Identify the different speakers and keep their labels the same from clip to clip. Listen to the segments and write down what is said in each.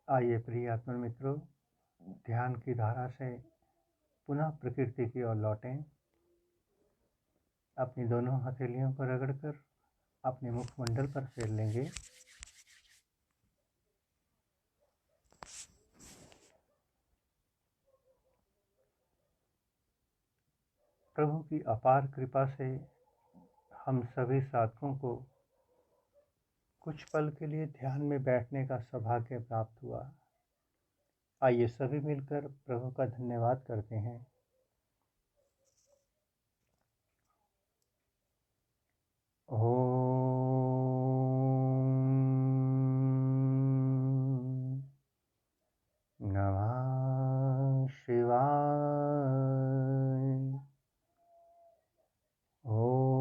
Speaker 1: आइए प्रिय आत्मा मित्रों, ध्यान की धारा से पुनः प्रकृति की ओर लौटें। अपनी दोनों हथेलियों पर रगड़कर अपने मुखमंडल पर फेर लेंगे। प्रभु की अपार कृपा से हम सभी साधकों को कुछ पल के लिए ध्यान में बैठने का सौभाग्य प्राप्त हुआ। आइए सभी मिलकर प्रभु का धन्यवाद करते हैं। ओम नमः शिवाय। ओम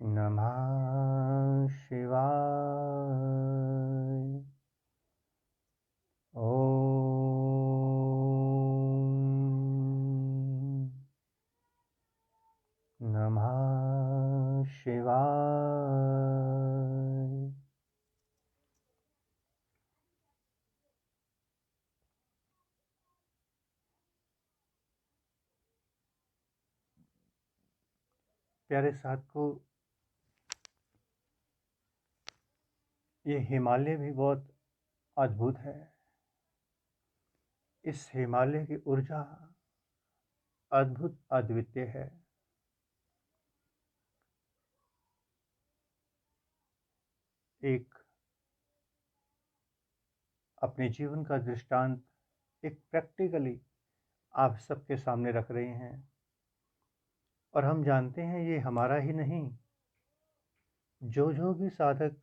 Speaker 1: नमः शिवाय। ओम नमः शिवाय। प्यारे साधकों, ये हिमालय भी बहुत अद्भुत है। इस हिमालय की ऊर्जा अद्भुत अद्वितीय है। एक अपने जीवन का दृष्टांत एक प्रैक्टिकली आप सबके सामने रख रहे हैं, और हम जानते हैं ये हमारा ही नहीं, जो भी साधक,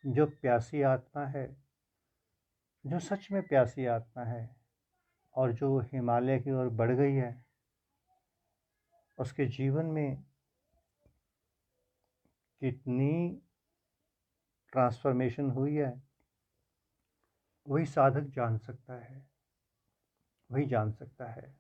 Speaker 1: जो प्यासी आत्मा है, जो सच में प्यासी आत्मा है और जो हिमालय की ओर बढ़ गई है, उसके जीवन में कितनी ट्रांसफॉर्मेशन हुई है, वही साधक जान सकता है, वही जान सकता है।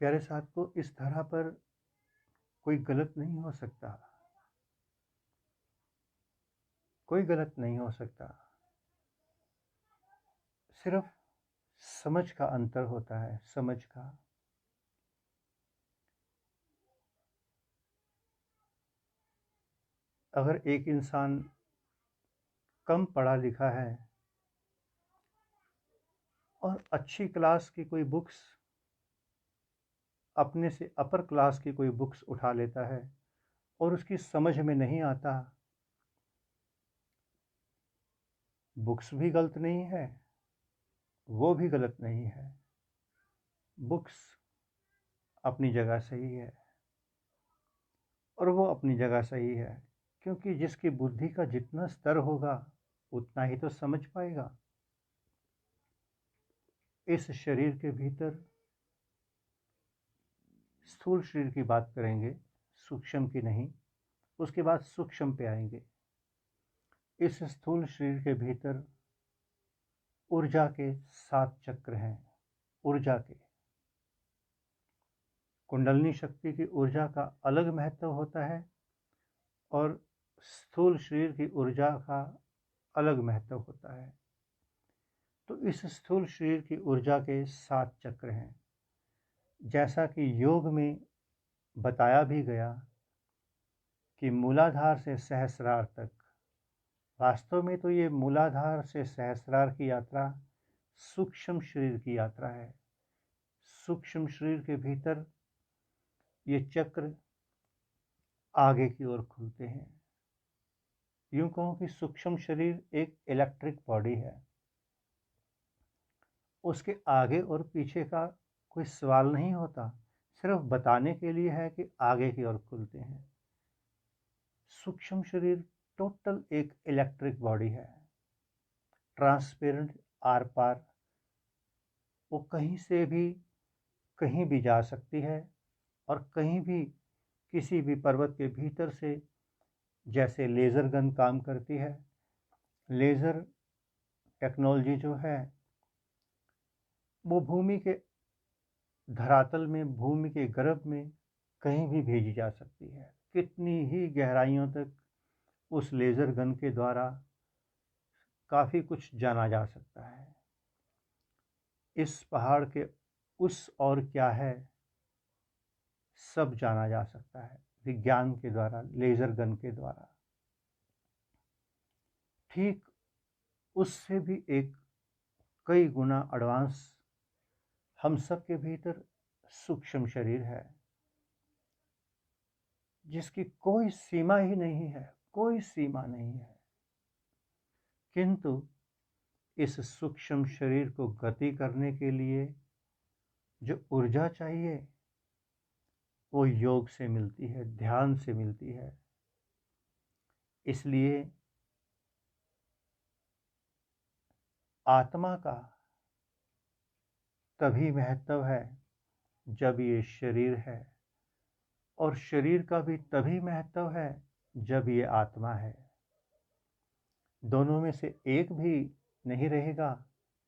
Speaker 1: प्यारे साधकों, इस धरा पर कोई गलत नहीं हो सकता, कोई गलत नहीं हो सकता। सिर्फ समझ का अंतर होता है, समझ का। अगर एक इंसान कम पढ़ा लिखा है और अच्छी क्लास की कोई बुक्स, अपने से अपर क्लास की कोई बुक्स उठा लेता है और उसकी समझ में नहीं आता, बुक्स भी गलत नहीं है, वो भी गलत नहीं है। बुक्स अपनी जगह सही है और वो अपनी जगह सही है, क्योंकि जिसकी बुद्धि का जितना स्तर होगा उतना ही तो समझ पाएगा। इस शरीर के भीतर, स्थूल शरीर की बात करेंगे, सूक्ष्म की नहीं, उसके बाद सूक्ष्म पे आएंगे। इस स्थूल शरीर के भीतर ऊर्जा के 7 चक्र हैं। ऊर्जा के, कुंडलनी शक्ति की ऊर्जा का अलग महत्व होता है और स्थूल शरीर की ऊर्जा का अलग महत्व होता है। तो इस स्थूल शरीर की ऊर्जा के 7 चक्र हैं। जैसा कि योग में बताया भी गया कि मूलाधार से सहस्रार तक, वास्तव में तो ये मूलाधार से सहस्रार की यात्रा सूक्ष्म शरीर की यात्रा है। सूक्ष्म शरीर के भीतर ये चक्र आगे की ओर खुलते हैं। यूं कहूं कि सूक्ष्म शरीर एक इलेक्ट्रिक बॉडी है, उसके आगे और पीछे का कोई सवाल नहीं होता, सिर्फ बताने के लिए है कि आगे की ओर खुलते हैं। सूक्ष्म शरीर टोटल एक इलेक्ट्रिक बॉडी है, ट्रांसपेरेंट, आर पार, वो कहीं से भी कहीं भी जा सकती है और कहीं भी किसी भी पर्वत के भीतर से, जैसे लेज़र गन काम करती है, लेज़र टेक्नोलॉजी जो है वो भूमि के धरातल में, भूमि के गर्भ में कहीं भी भेजी जा सकती है। कितनी ही गहराइयों तक उस लेज़र गन के द्वारा काफ़ी कुछ जाना जा सकता है। इस पहाड़ के उस और क्या है, सब जाना जा सकता है विज्ञान के द्वारा, लेज़र गन के द्वारा। ठीक उससे भी एक कई गुना एडवांस हम सब के भीतर सूक्ष्म शरीर है, जिसकी कोई सीमा ही नहीं है, कोई सीमा नहीं है। किंतु इस सूक्ष्म शरीर को गति करने के लिए जो ऊर्जा चाहिए वो योग से मिलती है, ध्यान से मिलती है। इसलिए आत्मा का तभी महत्व है जब ये शरीर है, और शरीर का भी तभी महत्व है जब ये आत्मा है। दोनों में से एक भी नहीं रहेगा,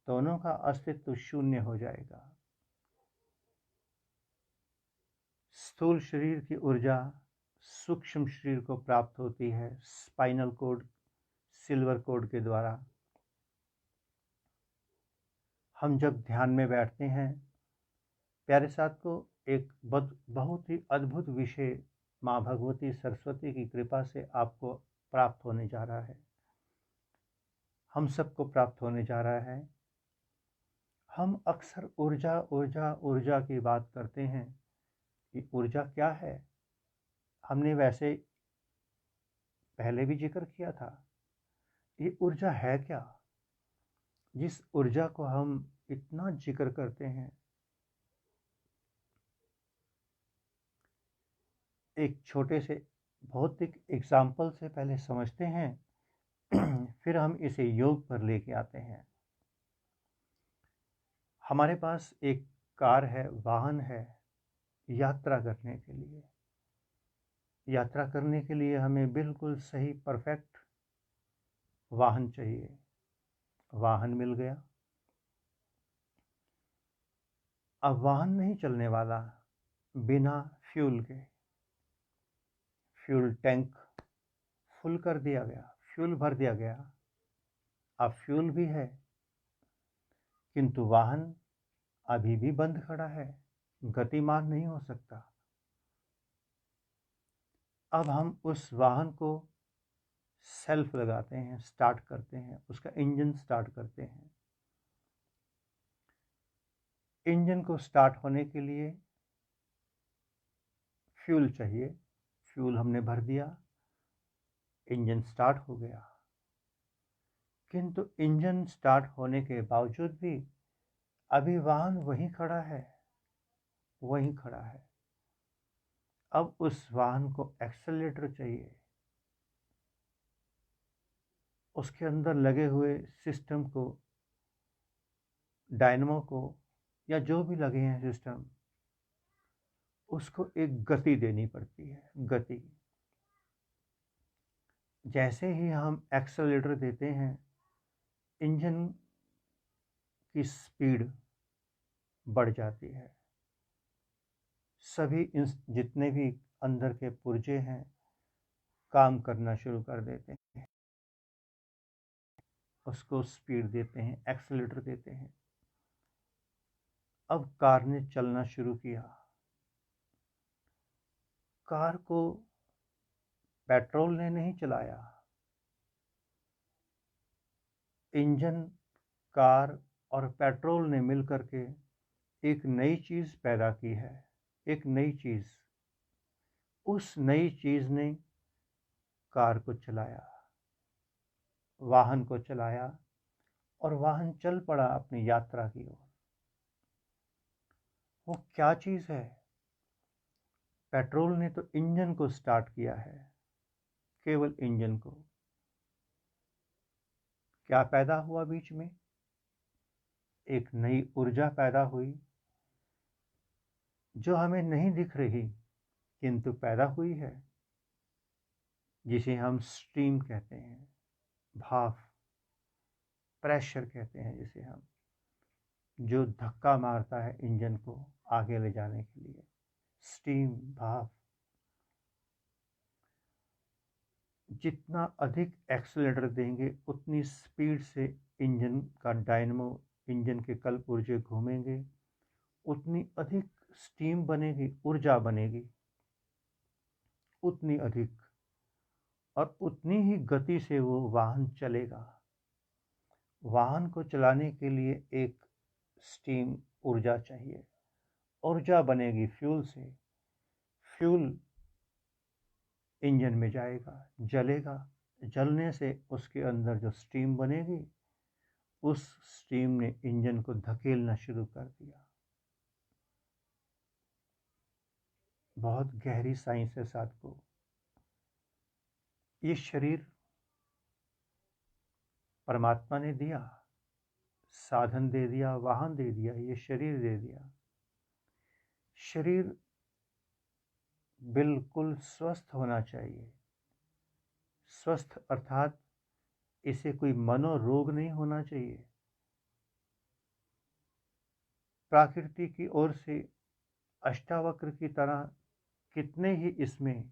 Speaker 1: दोनों का अस्तित्व शून्य हो जाएगा। स्थूल शरीर की ऊर्जा सूक्ष्म शरीर को प्राप्त होती है स्पाइनल कोड, सिल्वर कोड के द्वारा। हम जब ध्यान में बैठते हैं, प्यारे साथ को एक बहुत ही अद्भुत विषय माँ भगवती सरस्वती की कृपा से आपको प्राप्त होने जा रहा है, हम सबको प्राप्त होने जा रहा है। हम अक्सर ऊर्जा ऊर्जा ऊर्जा की बात करते हैं कि ऊर्जा क्या है। हमने वैसे पहले भी जिक्र किया था, ये ऊर्जा है क्या, जिस ऊर्जा को हम इतना जिक्र करते हैं। एक छोटे से भौतिक एग्जाम्पल से पहले समझते हैं, फिर हम इसे योग पर लेके आते हैं। हमारे पास एक कार है, वाहन है, यात्रा करने के लिए। यात्रा करने के लिए हमें बिल्कुल सही परफेक्ट वाहन चाहिए। वाहन मिल गया। अब वाहन नहीं चलने वाला बिना फ्यूल के। फ्यूल टैंक फुल कर दिया गया, फ्यूल भर दिया गया, अब फ्यूल भी है, किंतु वाहन अभी भी बंद खड़ा है, गतिमान नहीं हो सकता। अब हम उस वाहन को सेल्फ लगाते हैं, स्टार्ट करते हैं, उसका इंजन स्टार्ट करते हैं। इंजन को स्टार्ट होने के लिए फ्यूल चाहिए। फ्यूल हमने भर दिया, इंजन स्टार्ट हो गया। किंतु इंजन स्टार्ट होने के बावजूद भी अभी वाहन वहीं खड़ा है, वहीं खड़ा है। अब उस वाहन को एक्सेलरेटर चाहिए। उसके अंदर लगे हुए सिस्टम को, डायनमो को, या जो भी लगे हैं सिस्टम, उसको एक गति देनी पड़ती है। गति जैसे ही हम एक्सेलरेटर देते हैं, इंजन की स्पीड बढ़ जाती है। सभी जितने भी अंदर के पुर्जे हैं काम करना शुरू कर देते हैं, उसको स्पीड देते हैं, एक्सेलरेटर देते हैं। अब कार ने चलना शुरू किया। कार को पेट्रोल ने नहीं चलाया, इंजन, कार और पेट्रोल ने मिलकर के एक नई चीज़ पैदा की है। एक नई चीज़, उस नई चीज़ ने कार को चलाया, वाहन को चलाया, और वाहन चल पड़ा अपनी यात्रा की ओर। वो क्या चीज़ है? पेट्रोल ने तो इंजन को स्टार्ट किया है, केवल इंजन को। क्या पैदा हुआ बीच में? एक नई ऊर्जा पैदा हुई जो हमें नहीं दिख रही, किंतु पैदा हुई है, जिसे हम स्टीम कहते हैं, भाप। प्रेशर कहते हैं जिसे हम, जो धक्का मारता है इंजन को आगे ले जाने के लिए। स्टीम, भाप। जितना अधिक एक्सीलरेटर देंगे उतनी स्पीड से इंजन का डायनमो, इंजन के कल पुर्जे घूमेंगे, उतनी अधिक स्टीम बनेगी, ऊर्जा बनेगी, उतनी अधिक, और उतनी ही गति से वो वाहन चलेगा। वाहन को चलाने के लिए एक स्टीम ऊर्जा चाहिए, ऊर्जा बनेगी फ्यूल से, फ्यूल इंजन में जाएगा, जलेगा, जलने से उसके अंदर जो स्टीम बनेगी, उस स्टीम ने इंजन को धकेलना शुरू कर दिया। बहुत गहरी साइंस है साथियों। ये शरीर परमात्मा ने दिया, साधन दे दिया, वाहन दे दिया, ये शरीर दे दिया। शरीर बिल्कुल स्वस्थ होना चाहिए। स्वस्थ अर्थात इसे कोई मनोरोग नहीं होना चाहिए। प्रकृति की ओर से अष्टावक्र की तरह कितने ही इसमें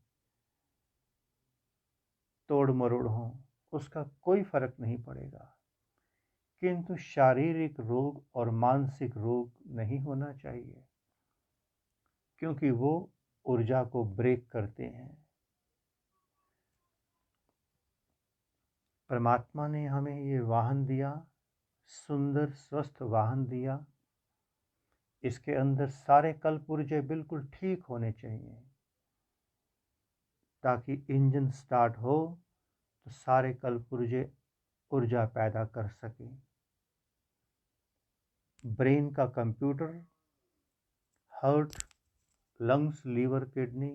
Speaker 1: तोड़ मरोड़ हों, उसका कोई फर्क नहीं पड़ेगा, किंतु शारीरिक रोग और मानसिक रोग नहीं होना चाहिए, क्योंकि वो ऊर्जा को ब्रेक करते हैं। परमात्मा ने हमें ये वाहन दिया, सुंदर स्वस्थ वाहन दिया। इसके अंदर सारे कल पुर्जे बिल्कुल ठीक होने चाहिए, ताकि इंजन स्टार्ट हो तो सारे कल पुर्जे ऊर्जा पैदा कर सकें। ब्रेन का computer, heart, lungs, liver, kidney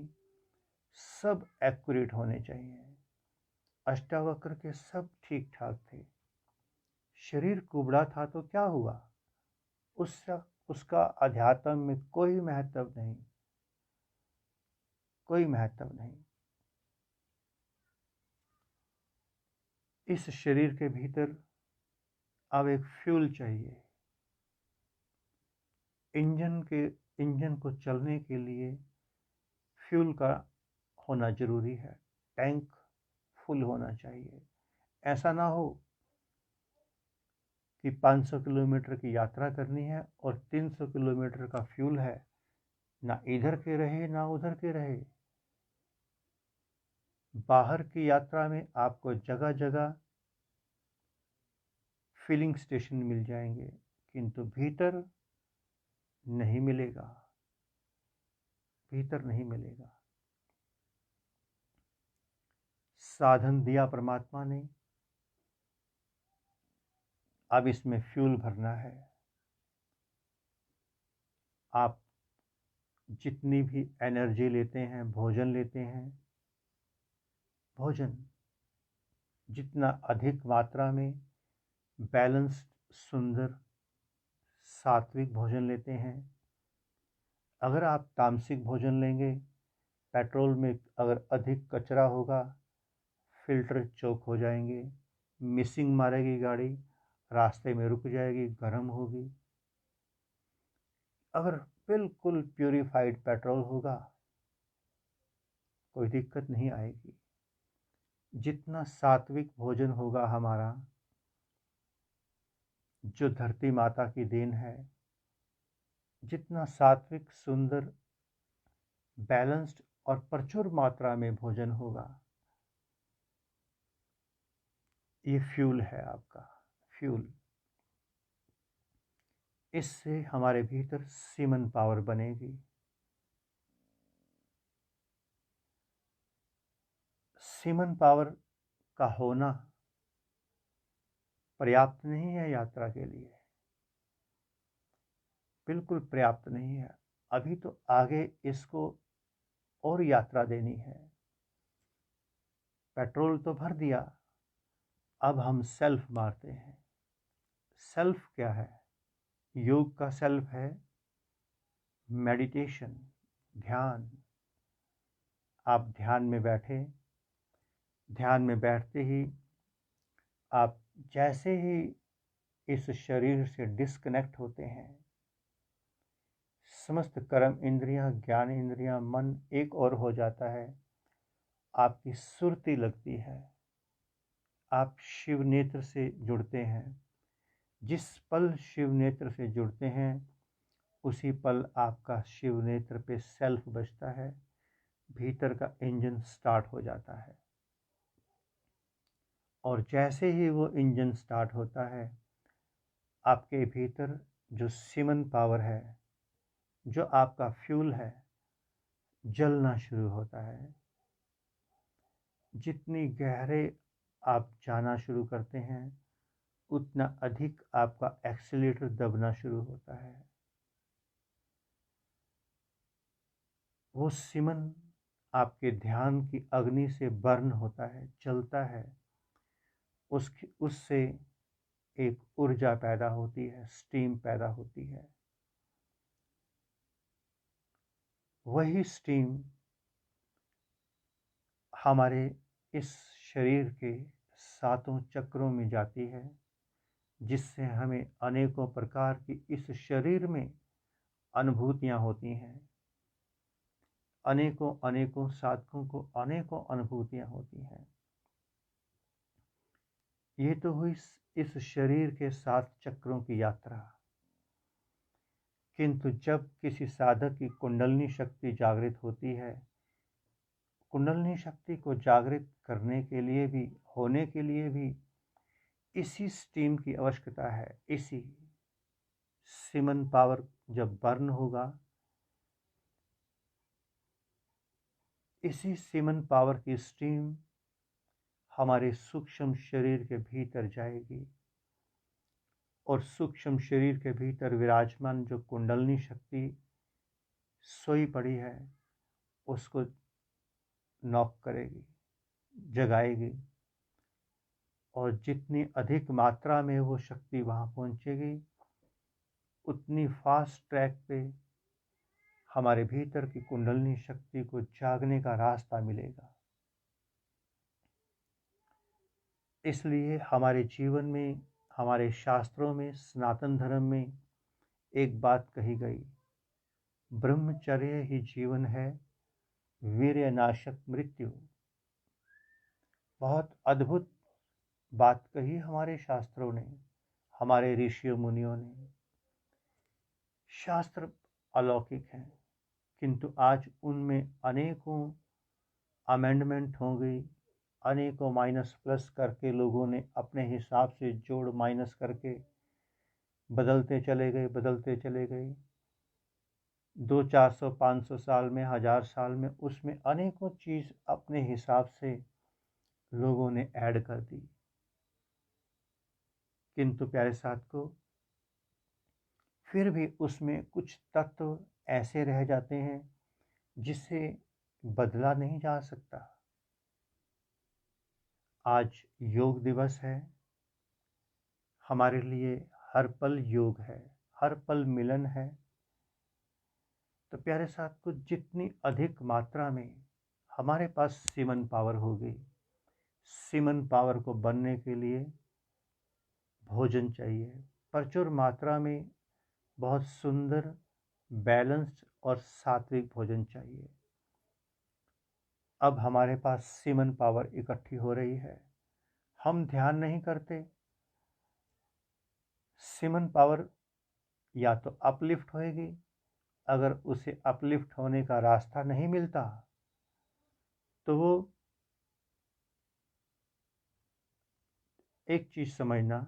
Speaker 1: सब एक्यूरेट होने चाहिए। अष्टावक्र के सब ठीक ठाक थे। शरीर कुबड़ा था तो क्या हुआ, उसका अध्यात्म में कोई महत्व नहीं, कोई महत्व नहीं। इस शरीर के भीतर अब एक फ्यूल चाहिए। इंजन को चलने के लिए फ्यूल का होना जरूरी है। टैंक फुल होना चाहिए। ऐसा ना हो कि 500 किलोमीटर की यात्रा करनी है और 300 किलोमीटर का फ्यूल है, ना इधर के रहे ना उधर के रहे। बाहर की यात्रा में आपको जगह जगह फिलिंग स्टेशन मिल जाएंगे, किंतु भीतर नहीं मिलेगा, भीतर नहीं मिलेगा। साधन दिया परमात्मा ने, अब इसमें फ्यूल भरना है। आप जितनी भी एनर्जी लेते हैं, भोजन लेते हैं, भोजन जितना अधिक मात्रा में बैलेंस्ड, सुंदर, सात्विक भोजन लेते हैं। अगर आप तामसिक भोजन लेंगे, पेट्रोल में अगर अधिक कचरा होगा, फिल्टर चोक हो जाएंगे, मिसिंग मारेगी गाड़ी, रास्ते में रुक जाएगी, गर्म होगी। अगर बिल्कुल प्यूरिफाइड पेट्रोल होगा, कोई दिक्कत नहीं आएगी। जितना सात्विक भोजन होगा हमारा, जो धरती माता की देन है, जितना सात्विक, सुंदर, बैलेंस्ड और प्रचुर मात्रा में भोजन होगा, ये फ्यूल है आपका, फ्यूल। इससे हमारे भीतर सीमन पावर बनेगी। सीमन पावर का होना पर्याप्त नहीं है यात्रा के लिए, बिल्कुल पर्याप्त नहीं है। अभी तो आगे इसको और यात्रा देनी है। पेट्रोल तो भर दिया, अब हम सेल्फ मारते हैं। सेल्फ क्या है? योग का सेल्फ है मेडिटेशन, ध्यान। आप ध्यान में बैठे, ध्यान में बैठते ही आप जैसे ही इस शरीर से डिस्कनेक्ट होते हैं। समस्त कर्म इंद्रियां, ज्ञान इंद्रियां, मन एक और हो जाता है। आपकी सुरती लगती है, आप शिव नेत्र से जुड़ते हैं। जिस पल शिव नेत्र से जुड़ते हैं उसी पल आपका शिव नेत्र पे सेल्फ बजता है, भीतर का इंजन स्टार्ट हो जाता है। और जैसे ही वो इंजन स्टार्ट होता है, आपके भीतर जो सीमन पावर है, जो आपका फ्यूल है, जलना शुरू होता है। जितनी गहरे आप जाना शुरू करते हैं उतना अधिक आपका एक्सीलेटर दबना शुरू होता है। वो सीमन आपके ध्यान की अग्नि से बर्न होता है, जलता है। उससे एक ऊर्जा पैदा होती है, स्टीम पैदा होती है। वही स्टीम हमारे इस शरीर के 7 चक्रों में जाती है, जिससे हमें अनेकों प्रकार की इस शरीर में अनुभूतियां होती हैं। अनेकों अनेकों साधकों को अनेकों अनुभूतियां होती हैं। ये तो हुई इस शरीर के 7 चक्रों की यात्रा। किंतु जब किसी साधक की कुंडलिनी शक्ति जागृत होती है, कुंडलिनी शक्ति को जागृत करने के लिए भी, होने के लिए भी इसी स्टीम की आवश्यकता है। इसी सीमन पावर जब बर्न होगा, इसी सीमन पावर की स्टीम हमारे सूक्ष्म शरीर के भीतर जाएगी और सूक्ष्म शरीर के भीतर विराजमान जो कुंडलिनी शक्ति सोई पड़ी है उसको नॉक करेगी, जगाएगी। और जितनी अधिक मात्रा में वो शक्ति वहाँ पहुँचेगी, उतनी फास्ट ट्रैक पे हमारे भीतर की कुंडलिनी शक्ति को जागने का रास्ता मिलेगा। इसलिए हमारे जीवन में, हमारे शास्त्रों में, सनातन धर्म में एक बात कही गई, ब्रह्मचर्य ही जीवन है, वीर्यनाशक मृत्यु। बहुत अद्भुत बात कही हमारे शास्त्रों ने, हमारे ऋषियों मुनियों ने। शास्त्र अलौकिक हैं, किंतु आज उनमें अनेकों अमेंडमेंट हो गई, अनेकों माइनस प्लस करके लोगों ने अपने हिसाब से जोड़ माइनस करके बदलते चले गए। 200, 400, 500 साल में, 1000 साल में उसमें अनेकों चीज़ अपने हिसाब से लोगों ने ऐड कर दी। किंतु प्यारे साथियों, फिर भी उसमें कुछ तत्व ऐसे रह जाते हैं जिसे बदला नहीं जा सकता। आज योग दिवस है, हमारे लिए हर पल योग है, हर पल मिलन है। तो प्यारे साथियों, जितनी अधिक मात्रा में हमारे पास सीमन पावर होगी, सीमन पावर को बनने के लिए भोजन चाहिए, प्रचुर मात्रा में बहुत सुंदर, बैलेंस्ड और सात्विक भोजन चाहिए। अब हमारे पास सीमन पावर इकट्ठी हो रही है, हम ध्यान नहीं करते। सीमन पावर या तो अपलिफ्ट होएगी, अगर उसे अपलिफ्ट होने का रास्ता नहीं मिलता तो वो एक चीज समझना,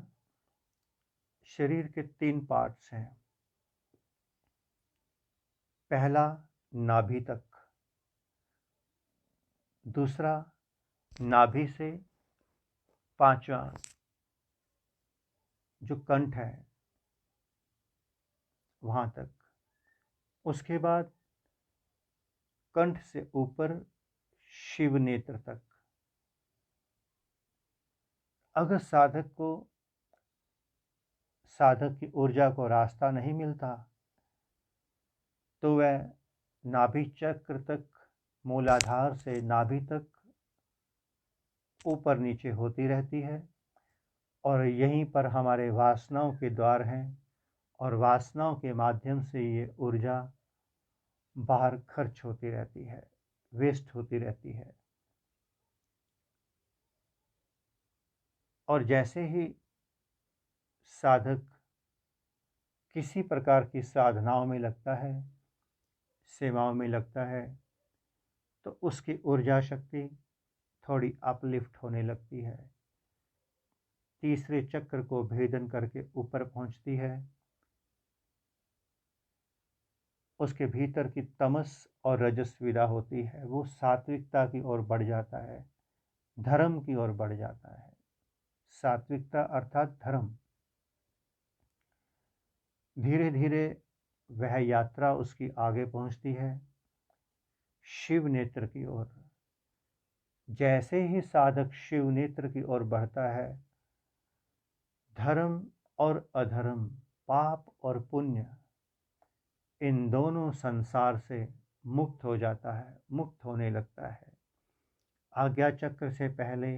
Speaker 1: शरीर के 3 पार्ट्स हैं। पहला नाभि तक, दूसरा नाभि से 5वां जो कंठ है वहां तक, उसके बाद कंठ से ऊपर शिव नेत्र तक। अगर साधक की ऊर्जा को रास्ता नहीं मिलता तो वह नाभि चक्र तक, मूलाधार से नाभि तक ऊपर नीचे होती रहती है और यहीं पर हमारे वासनाओं के द्वार हैं और वासनाओं के माध्यम से ये ऊर्जा बाहर खर्च होती रहती है, वेस्ट होती रहती है। और जैसे ही साधक किसी प्रकार की साधनाओं में लगता है, सेवाओं में लगता है, तो उसकी ऊर्जा शक्ति थोड़ी अपलिफ्ट होने लगती है, तीसरे चक्र को भेदन करके ऊपर पहुंचती है, उसके भीतर की तमस और रजस विदा होती है, वो सात्विकता की ओर बढ़ जाता है, धर्म की ओर बढ़ जाता है। सात्विकता अर्थात धर्म। धीरे धीरे वह यात्रा उसकी आगे पहुंचती है शिव नेत्र की ओर। जैसे ही साधक शिव नेत्र की ओर बढ़ता है, धर्म और अधर्म, पाप और पुण्य, इन दोनों संसार से मुक्त हो जाता है, मुक्त होने लगता है। आज्ञा चक्र से पहले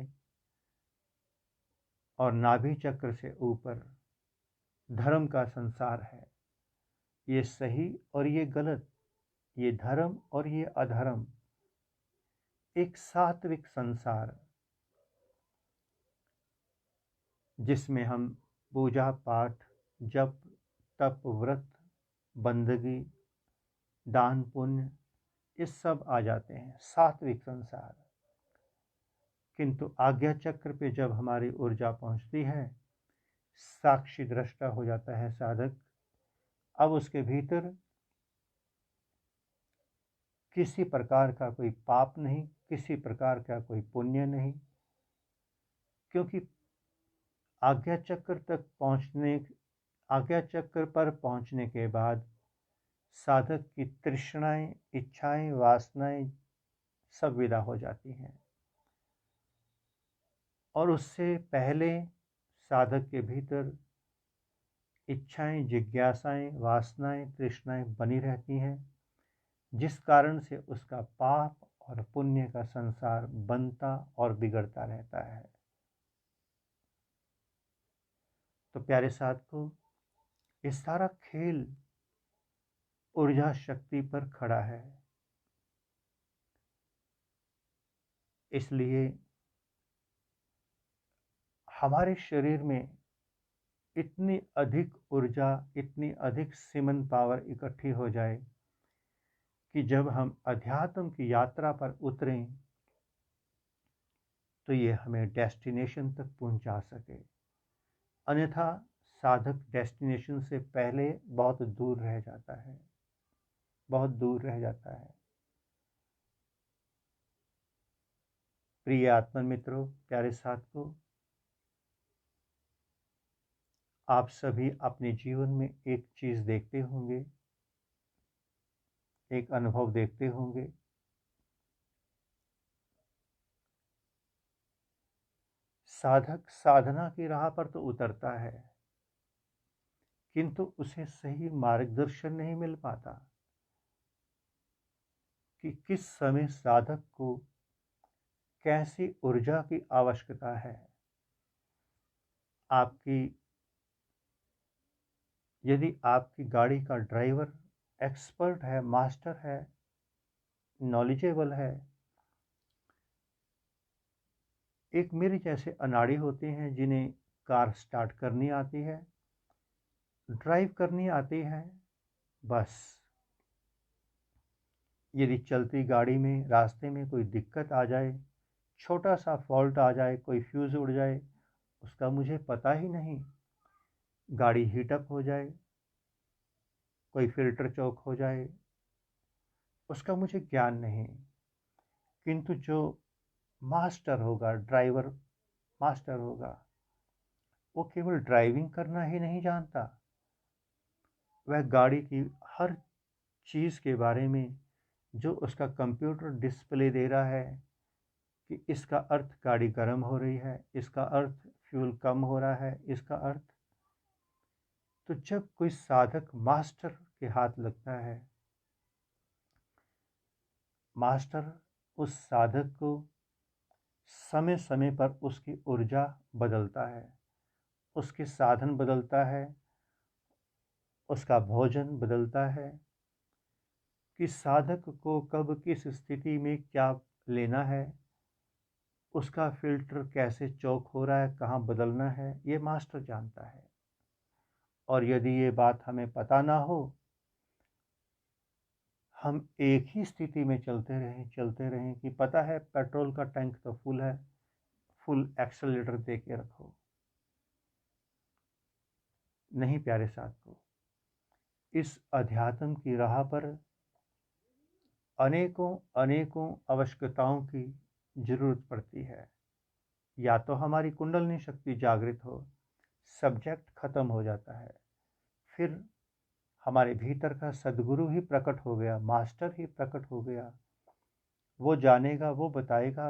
Speaker 1: और नाभि चक्र से ऊपर धर्म का संसार है। ये सही और ये गलत, ये धर्म और ये अधर्म, एक सात्विक संसार जिसमें हम पूजा पाठ, जप, तप, व्रत, बंदगी, दान पुण्य, ये सब आ जाते हैं, सात्विक संसार। किंतु आज्ञा चक्र पे जब हमारी ऊर्जा पहुंचती है, साक्षी दृष्टा हो जाता है साधक। अब उसके भीतर किसी प्रकार का कोई पाप नहीं, किसी प्रकार का कोई पुण्य नहीं, क्योंकि आज्ञा चक्र पर पहुंचने के बाद साधक की तृष्णाएं, इच्छाएं, वासनाएं सब विदा हो जाती हैं और उससे पहले साधक के भीतर इच्छाएं, जिज्ञासाएं, वासनाएं, तृष्णाएं बनी रहती हैं, जिस कारण से उसका पाप और पुण्य का संसार बनता और बिगड़ता रहता है। तो प्यारे साथियों, ये सारा खेल ऊर्जा शक्ति पर खड़ा है। इसलिए हमारे शरीर में इतनी अधिक ऊर्जा, इतनी अधिक सिमन पावर इकट्ठी हो जाए कि जब हम अध्यात्म की यात्रा पर उतरें तो ये हमें डेस्टिनेशन तक पहुंचा सके। अन्यथा साधक डेस्टिनेशन से पहले बहुत दूर रह जाता है, बहुत दूर रह जाता है। प्रिय आत्मन मित्रों, प्यारे साथियों, आप सभी अपने जीवन में एक चीज देखते होंगे, एक अनुभव देखते होंगे। साधक साधना की राह पर तो उतरता है, किंतु उसे सही मार्गदर्शन नहीं मिल पाता कि किस समय साधक को कैसी ऊर्जा की आवश्यकता है। यदि आपकी गाड़ी का ड्राइवर एक्सपर्ट है, मास्टर है, नॉलेजेबल है, एक मेरे जैसे अनाड़ी होते हैं जिन्हें कार स्टार्ट करनी आती है, ड्राइव करनी आती है, बस यदि चलती गाड़ी में रास्ते में कोई दिक्कत आ जाए, छोटा सा फॉल्ट आ जाए, कोई फ्यूज़ उड़ जाए, उसका मुझे पता ही नहीं, गाड़ी हीटअप हो जाए, कोई फिल्टर चौक हो जाए, उसका मुझे ज्ञान नहीं। किंतु जो मास्टर होगा, ड्राइवर मास्टर होगा, वो केवल ड्राइविंग करना ही नहीं जानता, वह गाड़ी की हर चीज़ के बारे में जो उसका कंप्यूटर डिस्प्ले दे रहा है कि इसका अर्थ गाड़ी गर्म हो रही है, इसका अर्थ फ्यूल कम हो रहा है, इसका अर्थ। तो जब कोई साधक मास्टर के हाथ लगता है, मास्टर उस साधक को समय समय पर उसकी ऊर्जा बदलता है, उसके साधन बदलता है, उसका भोजन बदलता है कि साधक को कब किस स्थिति में क्या लेना है, उसका फ़िल्टर कैसे चौक हो रहा है, कहाँ बदलना है, ये मास्टर जानता है। और यदि ये बात हमें पता ना हो, हम एक ही स्थिति में चलते रहें कि पता है पेट्रोल का टैंक तो फुल है, फुल एक्सेलरेटर दे के रखो। नहीं प्यारे साथियों, इस अध्यात्म की राह पर अनेकों आवश्यकताओं की जरूरत पड़ती है। या तो हमारी कुंडलिनी शक्ति जागृत हो, सब्जेक्ट खत्म हो जाता है, फिर हमारे भीतर का सदगुरु ही प्रकट हो गया, मास्टर ही प्रकट हो गया। वो जानेगा, वो बताएगा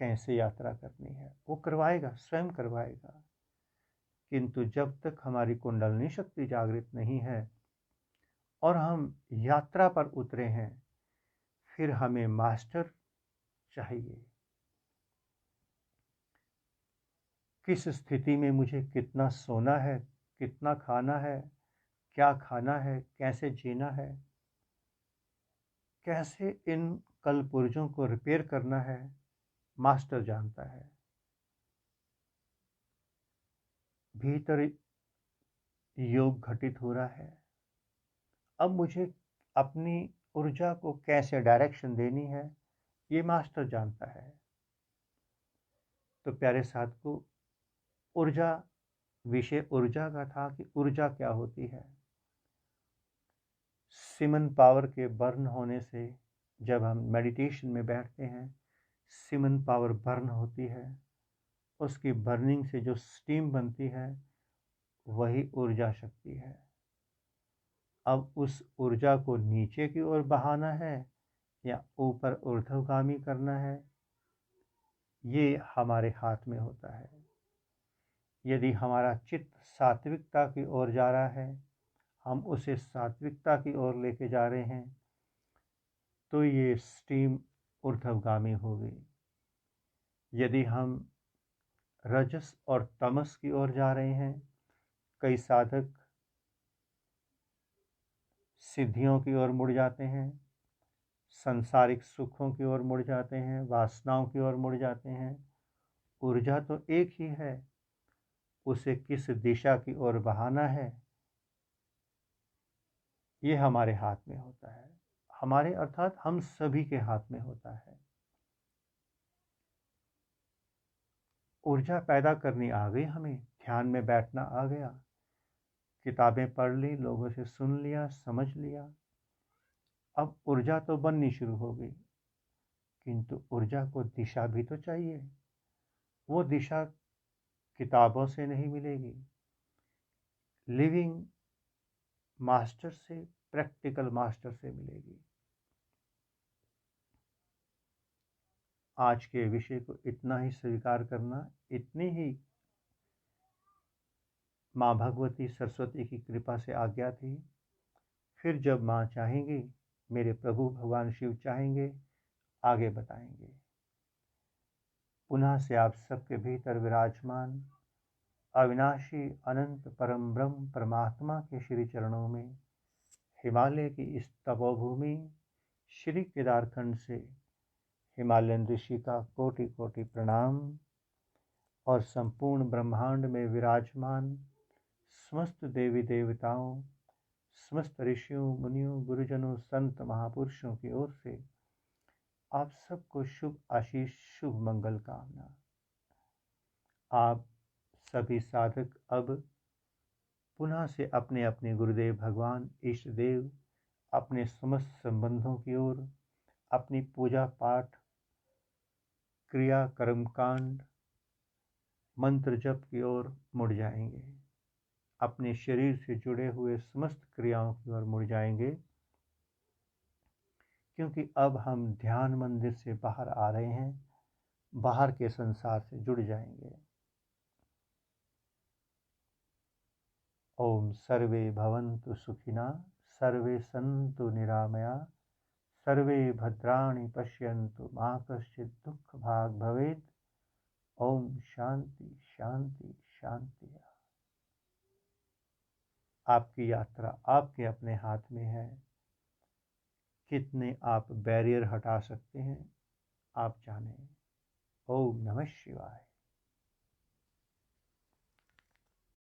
Speaker 1: कैसे यात्रा करनी है, वो करवाएगा, स्वयं करवाएगा। किंतु जब तक हमारी कुंडलिनी शक्ति जागृत नहीं है और हम यात्रा पर उतरे हैं, फिर हमें मास्टर चाहिए। किस स्थिति में मुझे कितना सोना है, कितना खाना है, क्या खाना है, कैसे जीना है, कैसे इन कल पुर्जों को रिपेयर करना है, मास्टर जानता है। भीतर योग घटित हो रहा है, अब मुझे अपनी ऊर्जा को कैसे डायरेक्शन देनी है, ये मास्टर जानता है। तो प्यारे साथियों, ऊर्जा, विषय ऊर्जा का था कि ऊर्जा क्या होती है। सिमन पावर के बर्न होने से जब हम मेडिटेशन में बैठते हैं, सिमन पावर बर्न होती है, उसकी बर्निंग से जो स्टीम बनती है वही ऊर्जा शक्ति है। अब उस ऊर्जा को नीचे की ओर बहाना है या ऊपर ऊर्ध्वगामी करना है, ये हमारे हाथ में होता है। यदि हमारा चित्त सात्विकता की ओर जा रहा है, हम उसे सात्विकता की ओर लेके जा रहे हैं, तो ये स्टीम ऊर्ध्वगामी होगी। यदि हम रजस और तमस की ओर जा रहे हैं, कई साधक सिद्धियों की ओर मुड़ जाते हैं, सांसारिक सुखों की ओर मुड़ जाते हैं, वासनाओं की ओर मुड़ जाते हैं। ऊर्जा तो एक ही है, उसे किस दिशा की ओर बहाना है, ये हमारे हाथ में होता है। हमारे अर्थात हम सभी के हाथ में होता है। ऊर्जा पैदा करनी आ गई, हमें ध्यान में बैठना आ गया, किताबें पढ़ ली, लोगों से सुन लिया, समझ लिया, अब ऊर्जा तो बननी शुरू हो गई। किंतु ऊर्जा को दिशा भी तो चाहिए। वो दिशा किताबों से नहीं मिलेगी, लिविंग मास्टर से, प्रैक्टिकल मास्टर से मिलेगी। आज के विषय को इतना ही स्वीकार करना, इतनी ही माँ भगवती सरस्वती की कृपा से आज्ञा थी। फिर जब माँ चाहेंगी, मेरे प्रभु भगवान शिव चाहेंगे, आगे बताएंगे। पुनः से आप सबके भीतर विराजमान अविनाशी अनंत परम ब्रह्म परमात्मा के श्री चरणों में हिमालय की इस तपोभूमि श्री केदारखंड से हिमालयन ऋषि का कोटि कोटि प्रणाम। और संपूर्ण ब्रह्मांड में विराजमान समस्त देवी देवताओं, समस्त ऋषियों, मुनियों, गुरुजनों, संत महापुरुषों की ओर से आप सबको शुभ आशीष, शुभ मंगल कामना। आप सभी साधक अब पुनः से अपने अपने गुरुदेव भगवान इष्ट देव, अपने समस्त संबंधों की ओर, अपनी पूजा पाठ, क्रिया, कर्मकांड, मंत्र जप की ओर मुड़ जाएंगे। अपने शरीर से जुड़े हुए समस्त क्रियाओं की ओर मुड़ जाएंगे, क्योंकि अब हम ध्यान मंदिर से बाहर आ रहे हैं, बाहर के संसार से जुड़ जाएंगे। ओम सर्वे भवन्तु सुखिना, सर्वे सन्तु निरामया, सर्वे भद्राणि पश्यन्तु मा कश्चित् दुःख भाग् भवेत्। ओम शांति शांति शांति। आपकी यात्रा आपके अपने हाथ में है। कितने आप बैरियर हटा सकते हैं, आप जानें। ओम नमः शिवाय।